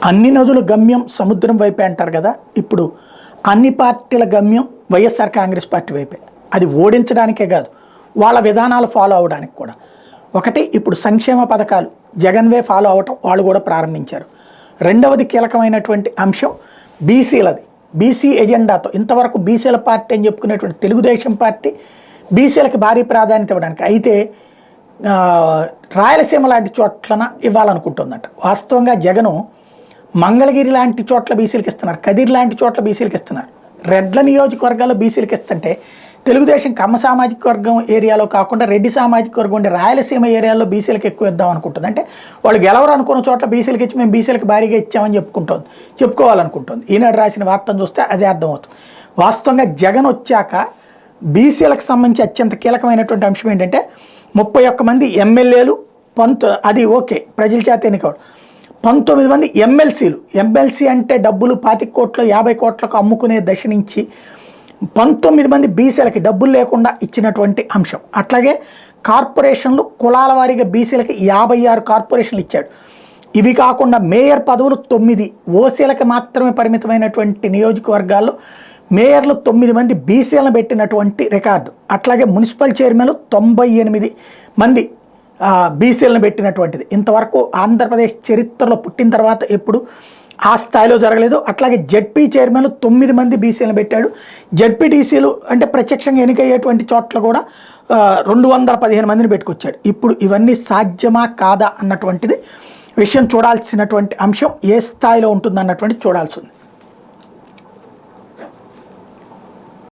అన్ని నదుల గమ్యం సముద్రం వైపే అంటారు కదా. ఇప్పుడు అన్ని పార్టీల గమ్యం వైఎస్ఆర్ కాంగ్రెస్ పార్టీ వైపే. అది ఓడించడానికే కాదు, వాళ్ళ విధానాలు ఫాలో అవడానికి కూడా. ఒకటి, ఇప్పుడు సంక్షేమ పథకాలు జగన్వే ఫాలో అవటం వాళ్ళు కూడా ప్రారంభించారు. రెండవది కీలకమైనటువంటి అంశం బీసీలది. బీసీ ఎజెండాతో ఇంతవరకు బీసీల పార్టీ అని చెప్పుకునేటువంటి తెలుగుదేశం పార్టీ బీసీలకు భారీ ప్రాధాన్యత ఇవ్వడానికి, అయితే రాయలసీమ లాంటి చోట్లన ఇవ్వాలనుకుంటుందట. వాస్తవంగా జగను మంగళగిరి లాంటి చోట్ల బీసీలకు ఇస్తున్నారు, కదిరి లాంటి చోట్ల బీసీలకు ఇస్తున్నారు. రెడ్ల నియోజకవర్గాల్లో బీసీలకు ఇస్తుంటే తెలుగుదేశం కమ్మ సామాజిక వర్గం ఏరియాలో కాకుండా రెడ్డి సామాజిక వర్గం ఉండే రాయలసీమ ఏరియాలో బీసీలకు ఎక్కువ ఇద్దాం అనుకుంటుంది. అంటే వాళ్ళు గెలవరు అనుకున్న చోట్ల బీసీలకు ఇచ్చి మేము బీసీలకు భారీగా ఇచ్చామని చెప్పుకోవాలనుకుంటుంది. ఈనాడు రాసిన వార్తను చూస్తే అదే అర్థమవుతుంది. వాస్తవంగా జగన్ వచ్చాక బీసీలకు సంబంధించి అత్యంత కీలకమైనటువంటి అంశం ఏంటంటే 31 మంది ఎమ్మెల్యేలు, అది ఓకే ప్రజల చేత ఎన్నికవడం, 19 మంది ఎమ్మెల్సీలు. ఎమ్మెల్సీ అంటే డబ్బులు 25 కోట్లు 50 కోట్లకు అమ్ముకునే దశ నుంచి 19 మంది బీసీలకి డబ్బులు లేకుండా ఇచ్చినటువంటి అంశం. అట్లాగే కార్పొరేషన్లు కులాల వారీగా బీసీలకి 56 కార్పొరేషన్లు ఇచ్చాడు. ఇవి కాకుండా మేయర్ పదవులు 9 ఓసీలకి మాత్రమే పరిమితమైనటువంటి నియోజకవర్గాల్లో మేయర్లు 9 మంది బీసీలను పెట్టినటువంటి రికార్డు. అట్లాగే మున్సిపల్ చైర్మన్లు 98 మంది బీసీలను పెట్టినటువంటిది. ఇంతవరకు ఆంధ్రప్రదేశ్ చరిత్రలో పుట్టిన తర్వాత ఎప్పుడు ఆ స్థాయిలో జరగలేదు. అట్లాగే జెడ్పీ చైర్మన్లు 9 మంది బీసీలను పెట్టాడు. జెడ్పీటీసీలు అంటే ప్రత్యక్షంగా ఎన్నికయ్యేటువంటి చోట్ల కూడా 215 మందిని పెట్టుకొచ్చాడు. ఇప్పుడు ఇవన్నీ సాధ్యమా కాదా అన్నటువంటిది విషయం చూడాల్సినటువంటి అంశం. ఏ స్థాయిలో ఉంటుందన్నటువంటిది చూడాల్సి ఉంది.